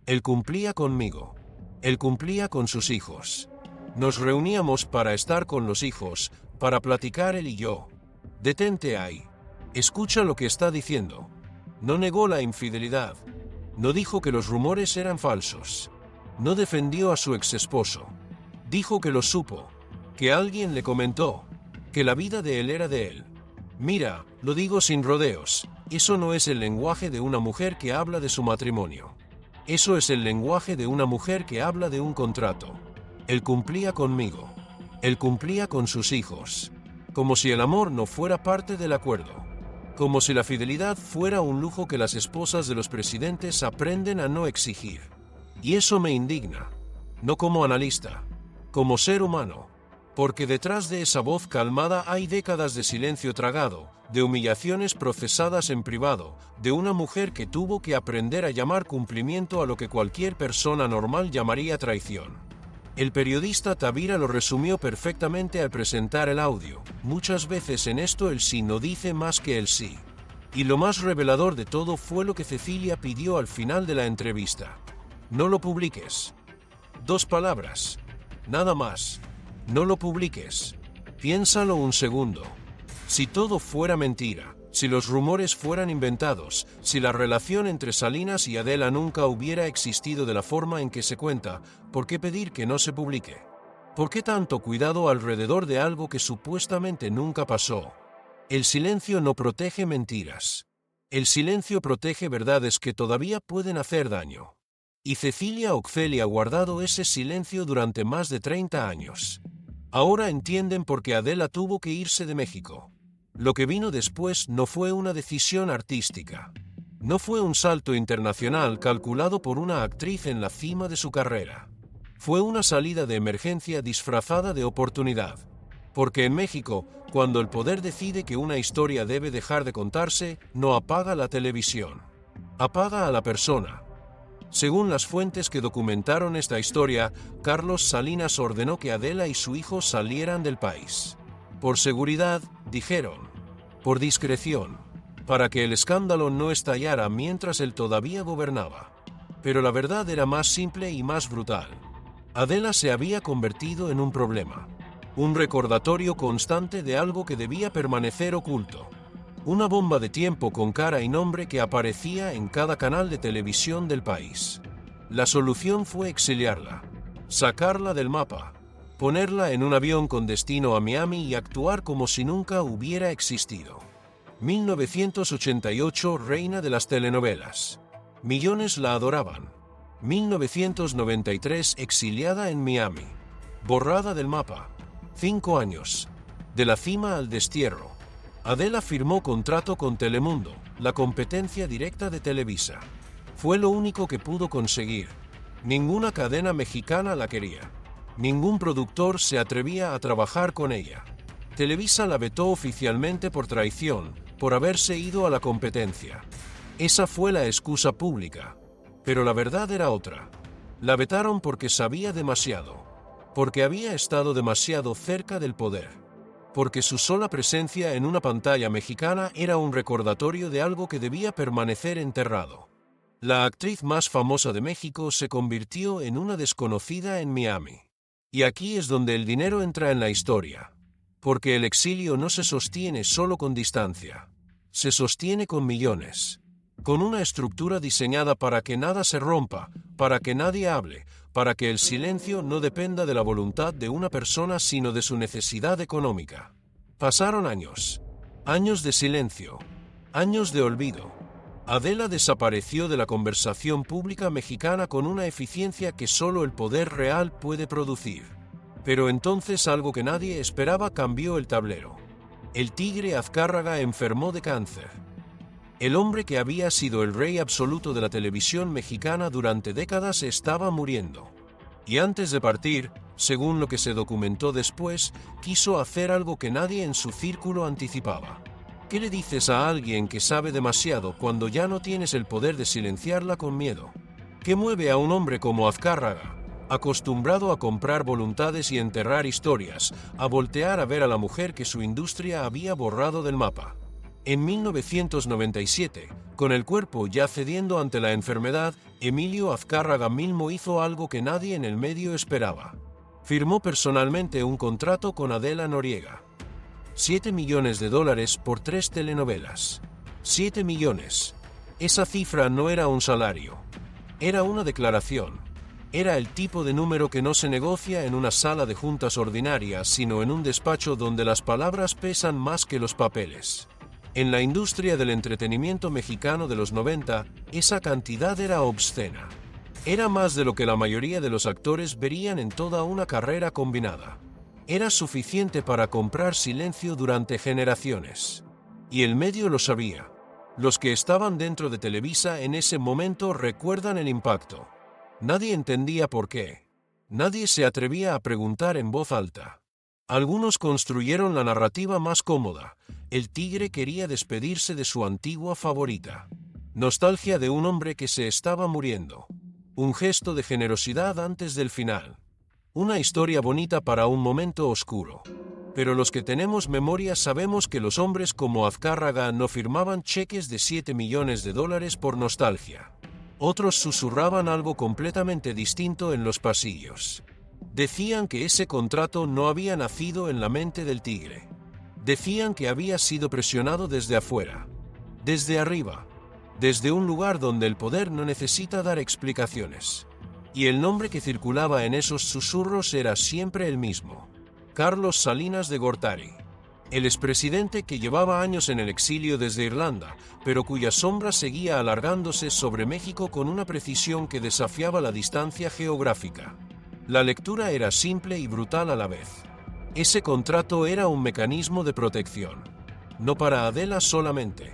Él cumplía conmigo. Él cumplía con sus hijos. Nos reuníamos para estar con los hijos, para platicar él y yo. Detente ahí. Escucha lo que está diciendo. No negó la infidelidad. No dijo que los rumores eran falsos. No defendió a su exesposo. Dijo que lo supo, que alguien le comentó, que la vida de él era de él. Mira, lo digo sin rodeos, Eso no es el lenguaje de una mujer que habla de su matrimonio. Eso es el lenguaje de una mujer que habla de un contrato. Él cumplía conmigo. Él cumplía con sus hijos. Como si el amor no fuera parte del acuerdo. Como si la fidelidad fuera un lujo que las esposas de los presidentes aprenden a no exigir. Y eso me indigna. No como analista, como ser humano. Porque detrás de esa voz calmada hay décadas de silencio tragado, de humillaciones procesadas en privado, de una mujer que tuvo que aprender a llamar cumplimiento a lo que cualquier persona normal llamaría traición. El periodista Tavira lo resumió perfectamente al presentar el audio. Muchas veces en esto el sí no dice más que el sí. Y lo más revelador de todo fue lo que Cecilia pidió al final de la entrevista. No lo publiques. 2 palabras. Nada más. No lo publiques. Piénsalo un segundo. Si todo fuera mentira, si los rumores fueran inventados, si la relación entre Salinas y Adela nunca hubiera existido de la forma en que se cuenta, ¿por qué pedir que no se publique? ¿Por qué tanto cuidado alrededor de algo que supuestamente nunca pasó? El silencio no protege mentiras. El silencio protege verdades que todavía pueden hacer daño. Y Cecilia Oxley ha guardado ese silencio durante más de 30 años. Ahora entienden por qué Adela tuvo que irse de México. Lo que vino después no fue una decisión artística. No fue un salto internacional calculado por una actriz en la cima de su carrera. Fue una salida de emergencia disfrazada de oportunidad. Porque en México, cuando el poder decide que una historia debe dejar de contarse, no apaga la televisión. Apaga a la persona. Según las fuentes que documentaron esta historia, Carlos Salinas ordenó que Adela y su hijo salieran del país. Por seguridad, dijeron. Por discreción. Para que el escándalo no estallara mientras él todavía gobernaba. Pero la verdad era más simple y más brutal. Adela se había convertido en un problema. Un recordatorio constante de algo que debía permanecer oculto. Una bomba de tiempo con cara y nombre que aparecía en cada canal de televisión del país. La solución fue exiliarla, sacarla del mapa, ponerla en un avión con destino a Miami y actuar como si nunca hubiera existido. 1988, reina de las telenovelas. Millones la adoraban. 1993, exiliada en Miami. Borrada del mapa. 5 años. De la cima al destierro. Adela firmó contrato con Telemundo, la competencia directa de Televisa. Fue lo único que pudo conseguir. Ninguna cadena mexicana la quería. Ningún productor se atrevía a trabajar con ella. Televisa la vetó oficialmente por traición, por haberse ido a la competencia. Esa fue la excusa pública. Pero la verdad era otra. La vetaron porque sabía demasiado. Porque había estado demasiado cerca del poder. Porque su sola presencia en una pantalla mexicana era un recordatorio de algo que debía permanecer enterrado. La actriz más famosa de México se convirtió en una desconocida en Miami. Y aquí es donde el dinero entra en la historia. Porque el exilio no se sostiene solo con distancia. Se sostiene con millones. Con una estructura diseñada para que nada se rompa, para que nadie hable, para que el silencio no dependa de la voluntad de una persona sino de su necesidad económica. Pasaron años. Años de silencio. Años de olvido. Adela desapareció de la conversación pública mexicana con una eficiencia que solo el poder real puede producir. Pero entonces algo que nadie esperaba cambió el tablero. El tigre Azcárraga enfermó de cáncer. El hombre que había sido el rey absoluto de la televisión mexicana durante décadas estaba muriendo. Y antes de partir, según lo que se documentó después, quiso hacer algo que nadie en su círculo anticipaba. ¿Qué le dices a alguien que sabe demasiado cuando ya no tienes el poder de silenciarla con miedo? ¿Qué mueve a un hombre como Azcárraga, acostumbrado a comprar voluntades y enterrar historias, a voltear a ver a la mujer que su industria había borrado del mapa? En 1997, con el cuerpo ya cediendo ante la enfermedad, Emilio Azcárraga mismo hizo algo que nadie en el medio esperaba. Firmó personalmente un contrato con Adela Noriega. $7 millones por 3 telenovelas. 7 millones. Esa cifra no era un salario. Era una declaración. Era el tipo de número que no se negocia en una sala de juntas ordinarias, sino en un despacho donde las palabras pesan más que los papeles. En la industria del entretenimiento mexicano de los 90, esa cantidad era obscena. Era más de lo que la mayoría de los actores verían en toda una carrera combinada. Era suficiente para comprar silencio durante generaciones. Y el medio lo sabía. Los que estaban dentro de Televisa en ese momento recuerdan el impacto. Nadie entendía por qué. Nadie se atrevía a preguntar en voz alta. Algunos construyeron la narrativa más cómoda. El tigre quería despedirse de su antigua favorita. Nostalgia de un hombre que se estaba muriendo. Un gesto de generosidad antes del final. Una historia bonita para un momento oscuro. Pero los que tenemos memoria sabemos que los hombres como Azcárraga no firmaban cheques de $7 millones por nostalgia. Otros susurraban algo completamente distinto en los pasillos. Decían que ese contrato no había nacido en la mente del tigre. Decían que había sido presionado desde afuera, desde arriba, desde un lugar donde el poder no necesita dar explicaciones. Y el nombre que circulaba en esos susurros era siempre el mismo: Carlos Salinas de Gortari. El expresidente que llevaba años en el exilio desde Irlanda, pero cuya sombra seguía alargándose sobre México con una precisión que desafiaba la distancia geográfica. La lectura era simple y brutal a la vez. Ese contrato era un mecanismo de protección. No para Adela solamente.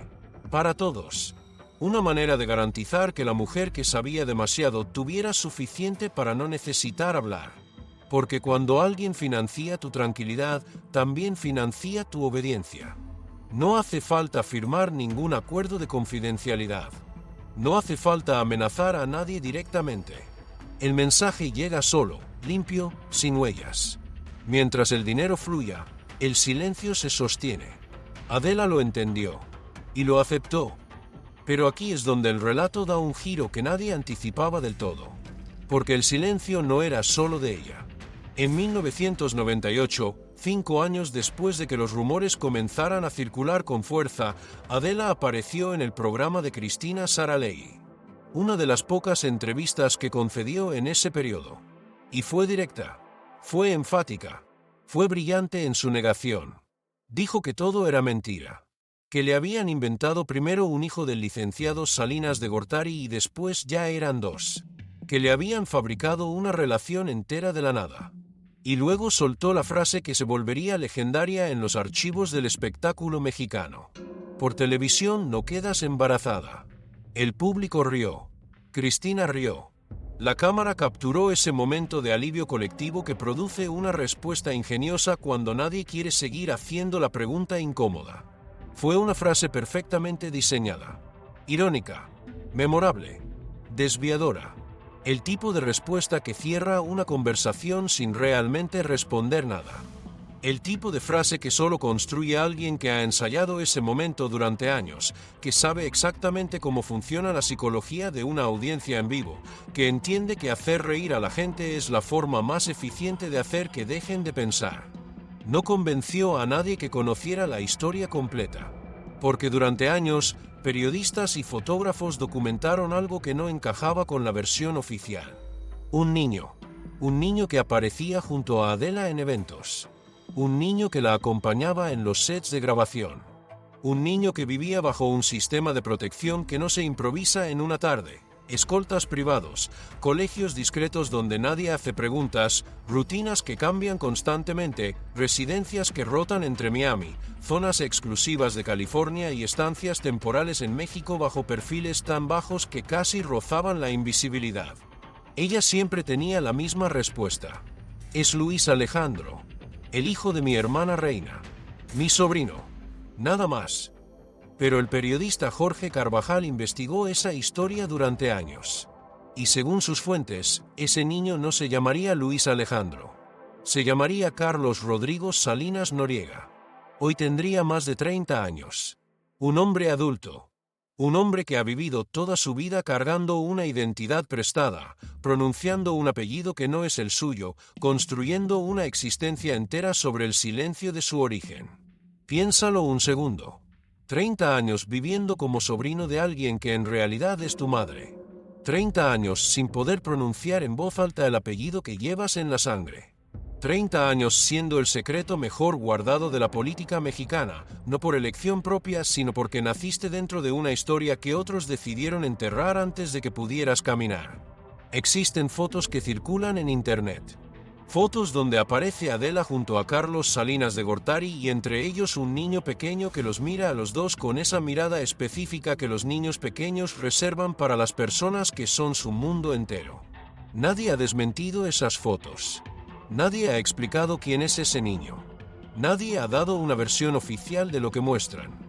Para todos. Una manera de garantizar que la mujer que sabía demasiado tuviera suficiente para no necesitar hablar. Porque cuando alguien financia tu tranquilidad, también financia tu obediencia. No hace falta firmar ningún acuerdo de confidencialidad. No hace falta amenazar a nadie directamente. El mensaje llega solo, limpio, sin huellas. Mientras el dinero fluya, el silencio se sostiene. Adela lo entendió. Y lo aceptó. Pero aquí es donde el relato da un giro que nadie anticipaba del todo. Porque el silencio no era solo de ella. En 1998, 5 años después de que los rumores comenzaran a circular con fuerza, Adela apareció en el programa de Cristina Saralegui. Una de las pocas entrevistas que concedió en ese periodo. Y fue directa. Fue enfática. Fue brillante en su negación. Dijo que todo era mentira. Que le habían inventado primero un hijo del licenciado Salinas de Gortari y después ya eran dos. Que le habían fabricado una relación entera de la nada. Y luego soltó la frase que se volvería legendaria en los archivos del espectáculo mexicano. Por televisión no quedas embarazada. El público rió. Cristina rió. La cámara capturó ese momento de alivio colectivo que produce una respuesta ingeniosa cuando nadie quiere seguir haciendo la pregunta incómoda. Fue una frase perfectamente diseñada. Irónica. Memorable. Desviadora. El tipo de respuesta que cierra una conversación sin realmente responder nada. El tipo de frase que solo construye alguien que ha ensayado ese momento durante años, que sabe exactamente cómo funciona la psicología de una audiencia en vivo, que entiende que hacer reír a la gente es la forma más eficiente de hacer que dejen de pensar. No convenció a nadie que conociera la historia completa. Porque durante años, periodistas y fotógrafos documentaron algo que no encajaba con la versión oficial. Un niño que aparecía junto a Adela en eventos. Un niño que la acompañaba en los sets de grabación. Un niño que vivía bajo un sistema de protección que no se improvisa en una tarde. Escoltas privados, colegios discretos donde nadie hace preguntas, rutinas que cambian constantemente, residencias que rotan entre Miami, zonas exclusivas de California y estancias temporales en México bajo perfiles tan bajos que casi rozaban la invisibilidad. Ella siempre tenía la misma respuesta. Es Luis Alejandro, el hijo de mi hermana Reina, mi sobrino, nada más. Pero el periodista Jorge Carvajal investigó esa historia durante años. Y según sus fuentes, ese niño no se llamaría Luis Alejandro. Se llamaría Carlos Rodrigo Salinas Noriega. Hoy tendría más de 30 años. Un hombre adulto. Un hombre que ha vivido toda su vida cargando una identidad prestada, pronunciando un apellido que no es el suyo, construyendo una existencia entera sobre el silencio de su origen. Piénsalo un segundo. 30 años viviendo como sobrino de alguien que en realidad es tu madre. 30 años sin poder pronunciar en voz alta el apellido que llevas en la sangre. 30 años siendo el secreto mejor guardado de la política mexicana, no por elección propia, sino porque naciste dentro de una historia que otros decidieron enterrar antes de que pudieras caminar. Existen fotos que circulan en internet. Fotos donde aparece Adela junto a Carlos Salinas de Gortari y entre ellos un niño pequeño que los mira a los dos con esa mirada específica que los niños pequeños reservan para las personas que son su mundo entero. Nadie ha desmentido esas fotos. Nadie ha explicado quién es ese niño. Nadie ha dado una versión oficial de lo que muestran.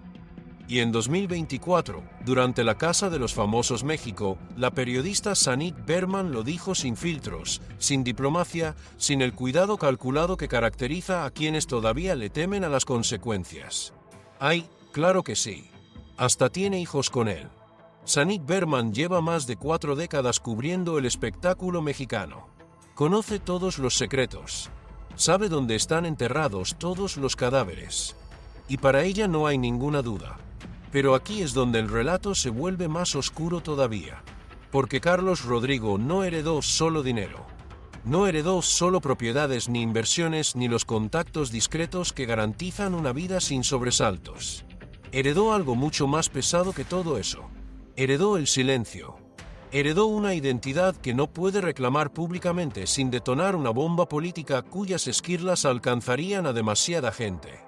Y en 2024, durante la Casa de los Famosos México, la periodista Sanit Berman lo dijo sin filtros, sin diplomacia, sin el cuidado calculado que caracteriza a quienes todavía le temen a las consecuencias. Ay, claro que sí. Hasta tiene hijos con él. Sanit Berman lleva más de 4 décadas cubriendo el espectáculo mexicano. Conoce todos los secretos. Sabe dónde están enterrados todos los cadáveres. Y para ella no hay ninguna duda. Pero aquí es donde el relato se vuelve más oscuro todavía. Porque Carlos Rodrigo no heredó solo dinero. No heredó solo propiedades ni inversiones ni los contactos discretos que garantizan una vida sin sobresaltos. Heredó algo mucho más pesado que todo eso. Heredó el silencio. Heredó una identidad que no puede reclamar públicamente sin detonar una bomba política cuyas esquirlas alcanzarían a demasiada gente.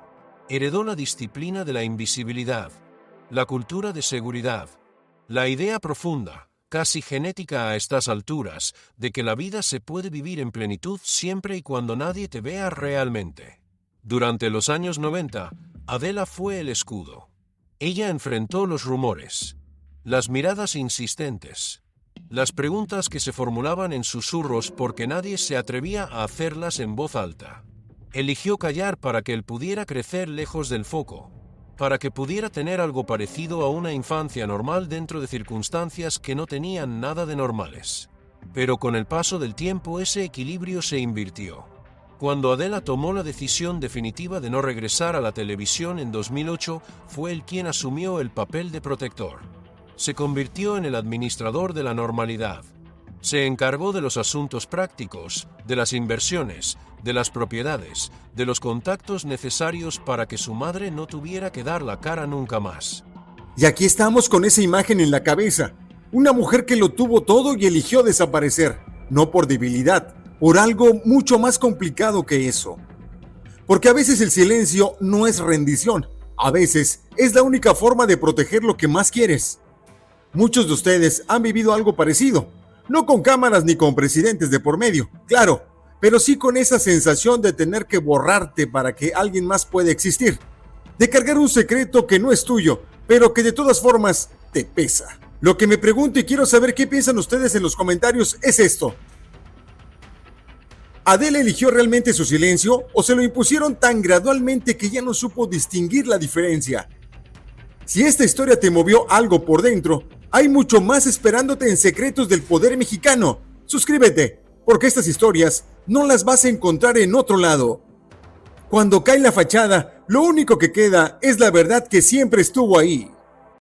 Heredó la disciplina de la invisibilidad, la cultura de seguridad, la idea profunda, casi genética a estas alturas, de que la vida se puede vivir en plenitud siempre y cuando nadie te vea realmente. Durante los años 90, Adela fue el escudo. Ella enfrentó los rumores, las miradas insistentes, las preguntas que se formulaban en susurros porque nadie se atrevía a hacerlas en voz alta. Eligió callar para que él pudiera crecer lejos del foco, para que pudiera tener algo parecido a una infancia normal dentro de circunstancias que no tenían nada de normales. Pero con el paso del tiempo ese equilibrio se invirtió. Cuando Adela tomó la decisión definitiva de no regresar a la televisión en 2008, fue él quien asumió el papel de protector. Se convirtió en el administrador de la normalidad. Se encargó de los asuntos prácticos, de las inversiones, de las propiedades, de los contactos necesarios para que su madre no tuviera que dar la cara nunca más. Y aquí estamos con esa imagen en la cabeza. Una mujer que lo tuvo todo y eligió desaparecer, no por debilidad, por algo mucho más complicado que eso. Porque a veces el silencio no es rendición, a veces es la única forma de proteger lo que más quieres. Muchos de ustedes han vivido algo parecido, no con cámaras ni con presidentes de por medio, claro, pero sí con esa sensación de tener que borrarte para que alguien más pueda existir, de cargar un secreto que no es tuyo, pero que de todas formas te pesa. Lo que me pregunto y quiero saber qué piensan ustedes en los comentarios es esto. ¿Adela eligió realmente su silencio o se lo impusieron tan gradualmente que ya no supo distinguir la diferencia? Si esta historia te movió algo por dentro, hay mucho más esperándote en Secretos del Poder Mexicano. Suscríbete, porque estas historias no las vas a encontrar en otro lado. Cuando cae la fachada, lo único que queda es la verdad que siempre estuvo ahí.